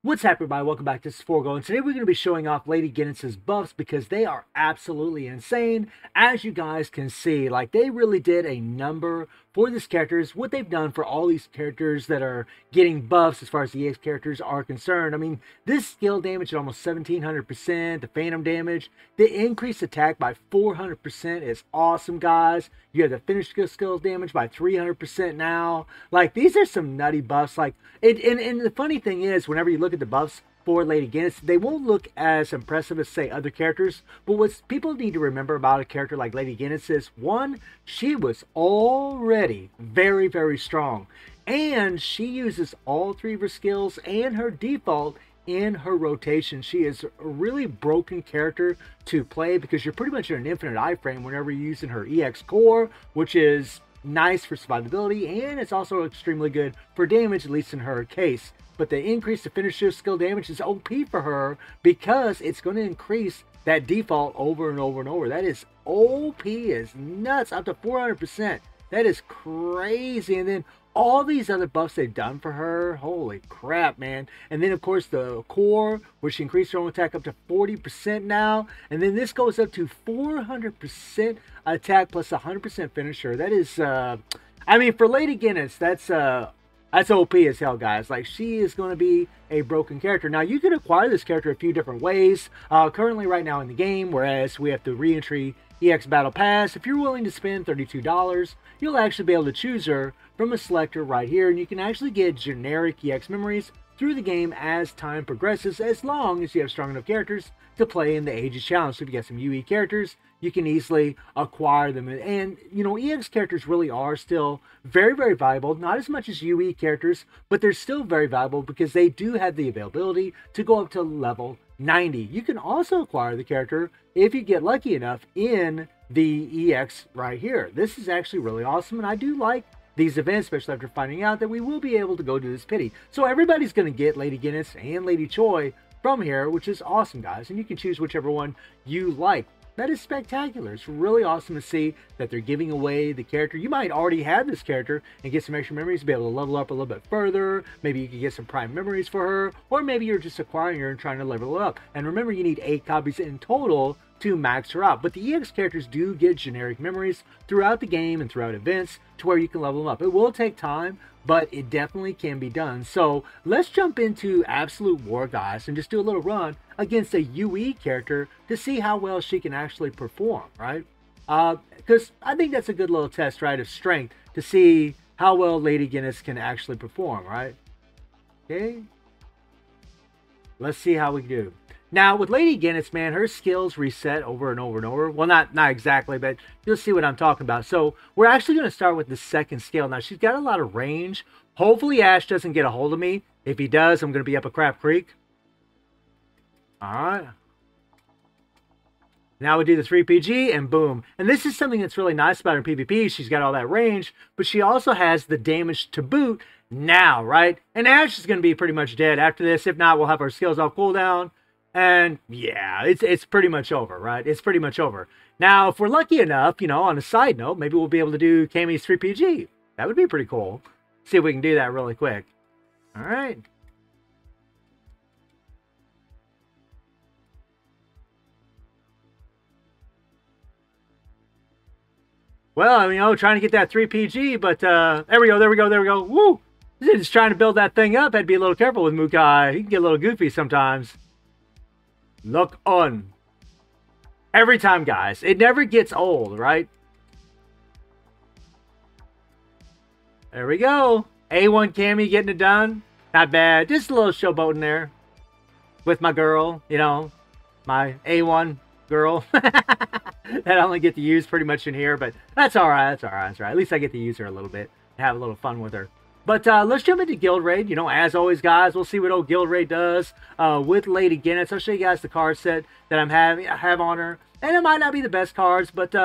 What's up, everybody? Welcome back. This is Forgo, and today we're going to be showing off Lady Goenitz's buffs because they are absolutely insane. As you guys can see, like, they really did a number for these characters. What they've done for all these characters that are getting buffs as far as the EX characters are concerned. I mean, this skill damage at almost 1700%, the phantom damage, the increased attack by 400% is awesome, guys. You have the finished skills damage by 300% now. Like, these are some nutty buffs. Like, and the funny thing is, whenever you look at the buffs for Lady Goenitz, they won't look as impressive as, say, other characters. But what people need to remember about a character like Lady Goenitz is, one, she was already very, very strong. And she uses all three of her skills and her default in her rotation. She is a really broken character to play because you're pretty much in an infinite iframe whenever you're using her EX core, which is nice for survivability, and it's also extremely good for damage, at least in her case. But the increase to finisher skill damage is OP for her because it's going to increase that default over and over and over. That is OP as nuts, up to 400%. That is crazy. And then all these other buffs they've done for her, holy crap, man. And then, of course, the core, where she increased her own attack up to 40% now. And then this goes up to 400% attack plus 100% finisher. That is, I mean, for Lady Goenitz, that's OP as hell, guys. Like, she is going to be a broken character. Now, you can acquire this character a few different ways. Currently, right now in the game, whereas we have the re-entry EX Battle Pass, if you're willing to spend $32, you'll actually be able to choose her from a selector right here, and you can actually get generic EX memories through the game as time progresses, as long as you have strong enough characters to play in the Ages Challenge. So if you get some UE characters, you can easily acquire them. And, you know, EX characters really are still very, very valuable. Not as much as UE characters, but they're still very valuable because they do have the availability to go up to level 90. You can also acquire the character if you get lucky enough in the EX right here. This is actually really awesome, and I do like these events, especially after finding out that we will be able to go to this pity. So everybody's going to get Lady Goenitz and Lady Choi from here, which is awesome, guys. And you can choose whichever one you like. That is spectacular. It's really awesome to see that they're giving away the character. You might already have this character and get some extra memories to be able to level up a little bit further. Maybe you can get some prime memories for her, or maybe you're just acquiring her and trying to level her up. And remember, you need 8 copies in total to max her out. But the EX characters do get generic memories throughout the game and throughout events to where you can level them up. It will take time, but it definitely can be done. So let's jump into Absolute War, guys, and just do a little run against a UE character to see how well she can actually perform, right? Because I think that's a good little test, right, of strength to see how well Lady Goenitz can actually perform, right? Okay. Let's see how we do. Now, with Lady Goenitz, man, her skills reset over and over and over. Well, not exactly, but you'll see what I'm talking about. So, we're actually going to start with the second skill. Now, she's got a lot of range. Hopefully, Ash doesn't get a hold of me. If he does, I'm going to be up a crap creek. Alright. Now we do the 3PG, and boom. And this is something that's really nice about her PvP. She's got all that range, but she also has the damage to boot now, right? And Ash is going to be pretty much dead after this. If not, we'll have our skills off cooldown. And yeah, it's pretty much over, right? It's pretty much over. Now, if we're lucky enough, you know, on a side note, maybe we'll be able to do Cammy's 3PG. That would be pretty cool. See if we can do that really quick. All right. Well, you know, trying to get that 3PG, but there we go. Woo! Just trying to build that thing up. Had to be a little careful with Mukai. He can get a little goofy sometimes. Look on. Every time, guys. It never gets old, right? There we go. A1 Cammy getting it done. Not bad. Just a little showboating there. With my girl, you know. My A1 girl. That I only get to use pretty much in here, but that's alright. At least I get to use her a little bit. And have a little fun with her. But let's jump into Guild Raid. You know, as always, guys, we'll see what old Guild Raid does with Lady Goenitz. I'll show you guys the card set that I have on her. And it might not be the best cards, but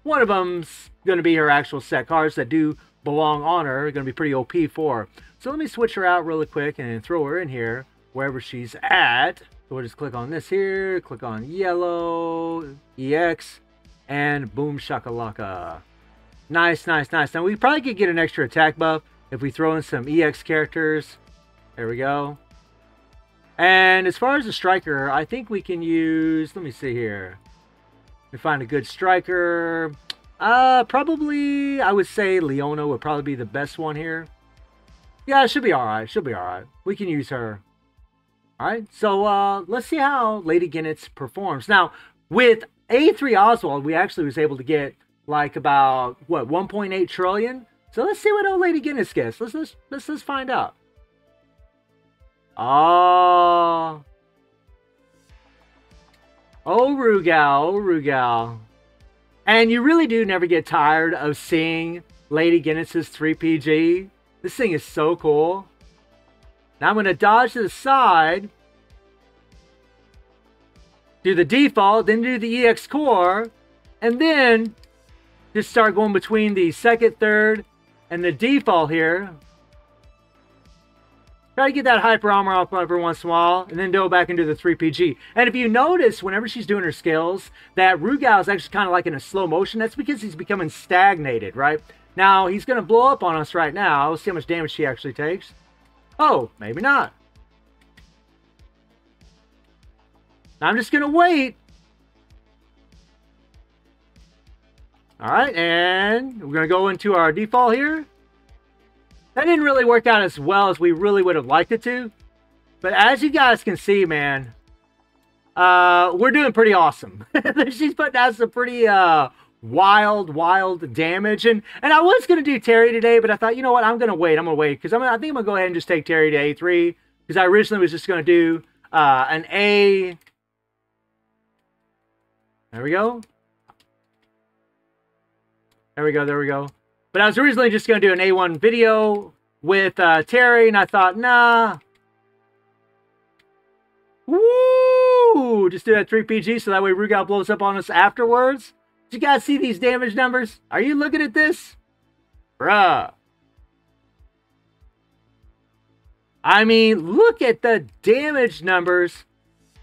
one of them's going to be her actual set cards that do belong on her. Going to be pretty OP for her. So let me switch her out really quick and throw her in here wherever she's at. So we'll just click on this here, click on yellow, EX, and boom shakalaka. Nice. Now we probably could get an extra attack buff if we throw in some EX characters. There we go. And as far as a striker, I think we can use, let me see here. We find a good striker. Probably, I would say Leona would probably be the best one here. Yeah, it should be alright. She'll be alright. We can use her. Alright, so let's see how Lady Goenitz performs. Now, with A3 Oswald, we actually was able to get like about, what, 1.8 trillion? So let's see what old Lady Goenitz gets. Let's find out. Oh. Oh, Rugal. Oh, Rugal. And you really do never get tired of seeing Lady Goenitz's 3PG. This thing is so cool. Now I'm going to dodge to the side. Do the default, then do the EX core. And then just start going between the second, third, and the default here. Try to get that hyper armor off every once in a while, and then go back into the 3PG. And if you notice, whenever she's doing her skills, that Rugal is actually kind of like in a slow motion. That's because he's becoming stagnated, right? Now, he's going to blow up on us right now. Let's see how much damage she actually takes. Oh, maybe not. Now, I'm just going to wait. All right, and we're going to go into our default here. That didn't really work out as well as we really would have liked it to. But as you guys can see, man, we're doing pretty awesome. She's putting out some pretty wild damage. And I was going to do Terry today, but I thought, you know what, I'm going to wait. Because I think I'm going to go ahead and just take Terry to A3. Because I originally was just going to do an A. There we go. There we go. But I was originally just going to do an A1 video with Terry, and I thought, nah. Woo! Just do that 3PG so that way Rugal blows up on us afterwards. Did you guys see these damage numbers? Are you looking at this? Bruh. I mean, look at the damage numbers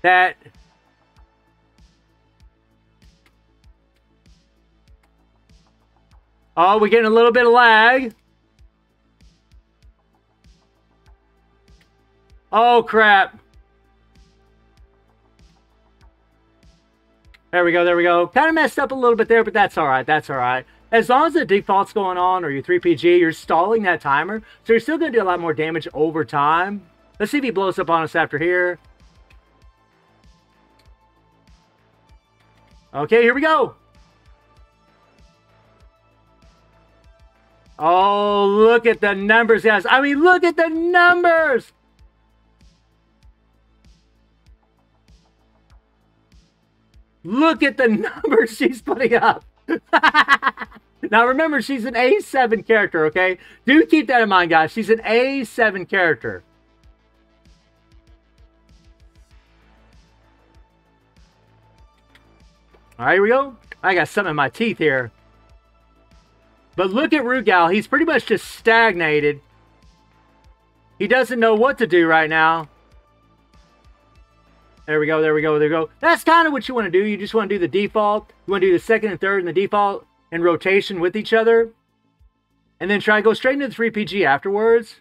that... Oh, we're getting a little bit of lag. Oh, crap. There we go. Kind of messed up a little bit there, but that's all right. As long as the default's going on or your 3PG, you're stalling that timer. So you're still going to do a lot more damage over time. Let's see if he blows up on us after here. Okay, here we go. Oh, look at the numbers, guys. I mean, look at the numbers. Look at the numbers she's putting up. Now, remember, she's an A7 character, okay? Do keep that in mind, guys. She's an A7 character. All right, here we go. I got something in my teeth here. But look at Rugal. He's pretty much just stagnated. He doesn't know what to do right now. There we go. That's kind of what you want to do. You just want to do the default. You want to do the second and third and the default in rotation with each other. And then try to go straight into the 3PG afterwards.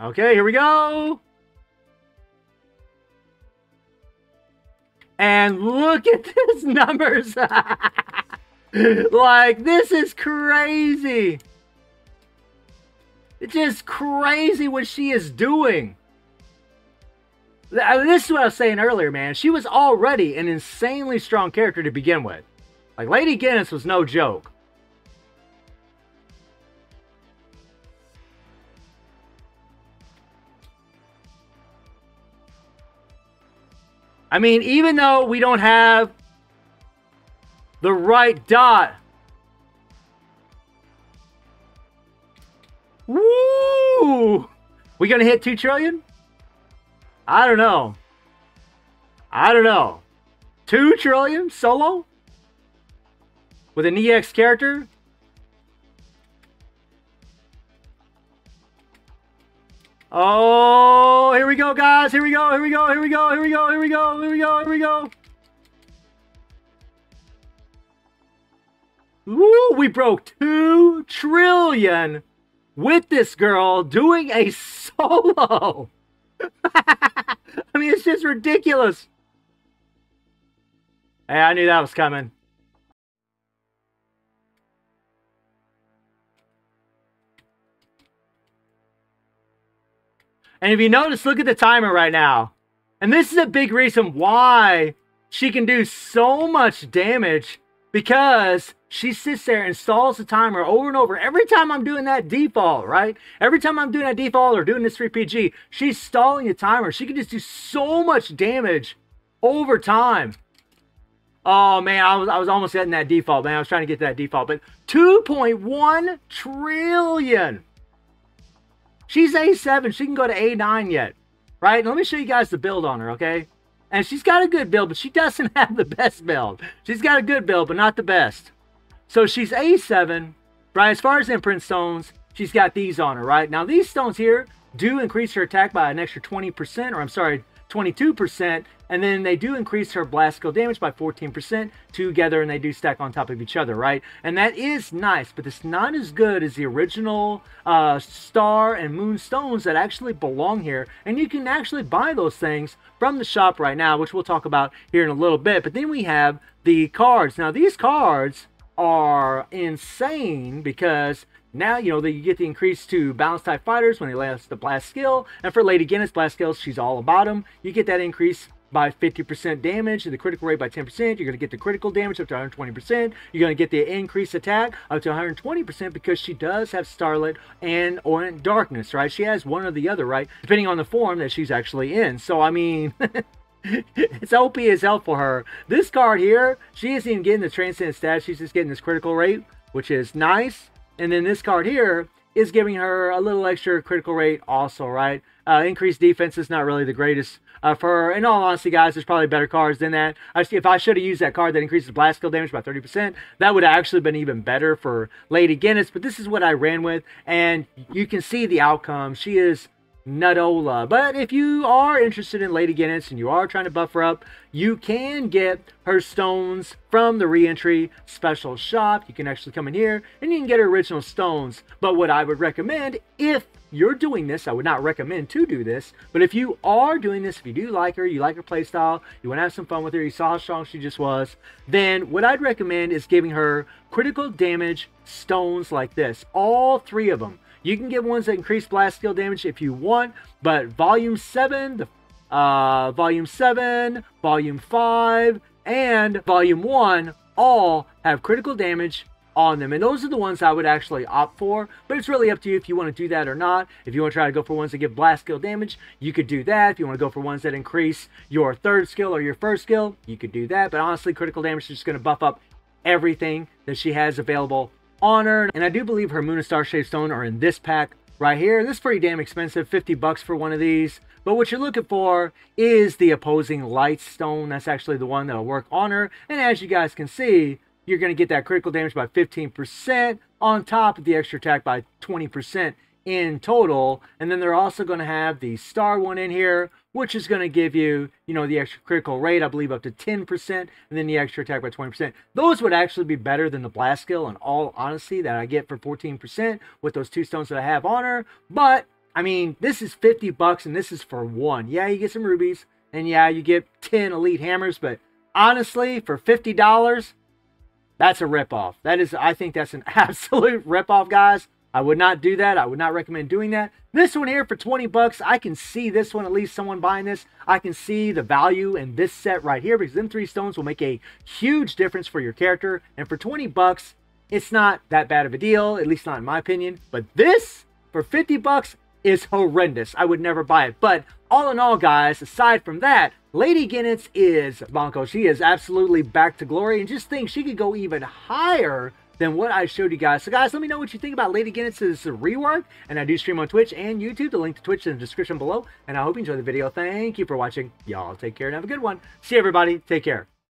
Okay, here we go. And look at these numbers. Like, this is crazy. It's just crazy what she is doing. This is what I was saying earlier, man. She was already an insanely strong character to begin with. Like, Lady Goenitz was no joke. I mean, even though we don't have the right dot. Woo! We gonna hit 2 trillion? I don't know. 2 trillion solo? With an EX character? Oh, here we go, guys. Here we go. Woo, we broke 2 trillion with this girl doing a solo. I mean, it's just ridiculous. Hey, I knew that was coming. And if you notice, look at the timer right now. And this is a big reason why she can do so much damage, because she sits there and stalls the timer over and over. Every time I'm doing that default, right? Every time I'm doing that default or doing this 3PG, she's stalling the timer. She can just do so much damage over time. Oh, man, I was almost getting that default, man. I was trying to get to that default. But 2.1 trillion. She's A7. She can go to A9 yet, right? Let me show you guys the build on her, okay? And she's got a good build, but she doesn't have the best build. She's got a good build, but not the best. So she's A7, right? As far as imprint stones, she's got these on her, right? Now, these stones here do increase her attack by an extra 20%, or I'm sorry, 22%, and then they do increase her blast skill damage by 14% together, and they do stack on top of each other, right? And that is nice, but it's not as good as the original star and moon stones that actually belong here, and you can actually buy those things from the shop right now, which we'll talk about here in a little bit. But then we have the cards. Now, these cards are insane because now, you know, that you get the increase to balance type fighters when they last the blast skill. And for Lady Goenitz, blast skills, she's all about them. You get that increase by 50% damage and the critical rate by 10%. You're going to get the critical damage up to 120%. You're going to get the increased attack up to 120% because she does have Starlit and or Darkness, right? She has one or the other, right? Depending on the form that she's actually in. So, I mean, it's OP as hell for her. This card here, she isn't even getting the Transcendent stat. She's just getting this critical rate, which is nice. And then this card here is giving her a little extra critical rate also, right? Increased defense is not really the greatest for her. In all honesty, guys, there's probably better cards than that. If I should have used that card that increases blast skill damage by 30%, that would have actually been even better for Lady Goenitz. But this is what I ran with, and you can see the outcome. She is Nutola. But if you are interested in Lady Goenitz and you are trying to buff her up, you can get her stones from the re-entry special shop. You can actually come in here and you can get her original stones. But what I would recommend, if you're doing this, I would not recommend to do this, but if you are doing this, if you do like her, you like her playstyle, you want to have some fun with her, you saw how strong she just was, then what I'd recommend is giving her critical damage stones like this. All three of them. You can get ones that increase blast skill damage if you want, but Volume 7, Volume 7, Volume 5, and Volume 1 all have critical damage on them. And those are the ones I would actually opt for, but it's really up to you if you want to do that or not. If you want to try to go for ones that give blast skill damage, you could do that. If you want to go for ones that increase your third skill or your first skill, you could do that. But honestly, critical damage is just going to buff up everything that she has available on her. And I do believe her Moon and Star Shaped Stone are in this pack right here. This is pretty damn expensive, 50 bucks for one of these. But what you're looking for is the Opposing Light Stone. That's actually the one that'll work on her. And as you guys can see, you're going to get that critical damage by 15% on top of the extra attack by 20% in total. And then they're also going to have the Star one in here, which is going to give you, you know, the extra critical rate, I believe up to 10%, and then the extra attack by 20%. Those would actually be better than the blast skill, in all honesty, that I get for 14% with those two stones that I have on her. But, I mean, this is 50 bucks, and this is for one. Yeah, you get some rubies, and yeah, you get 10 elite hammers, but honestly, for $50, that's a ripoff. That is, I think that's an absolute ripoff, guys. I would not do that. I would not recommend doing that. This one here for 20 bucks, I can see this one, at least someone buying this. I can see the value in this set right here because them three stones will make a huge difference for your character. And for 20 bucks, it's not that bad of a deal, at least not in my opinion. But this, for 50 bucks, is horrendous. I would never buy it. But all in all, guys, aside from that, Lady Goenitz is Bonko. She is absolutely back to glory. And just think, she could go even higher than what I showed you guys. So guys, let me know what you think about Lady Goenitz's rework. And I do stream on Twitch and YouTube. The link to Twitch is in the description below. And I hope you enjoyed the video. Thank you for watching. Y'all take care and have a good one. See you, everybody. Take care.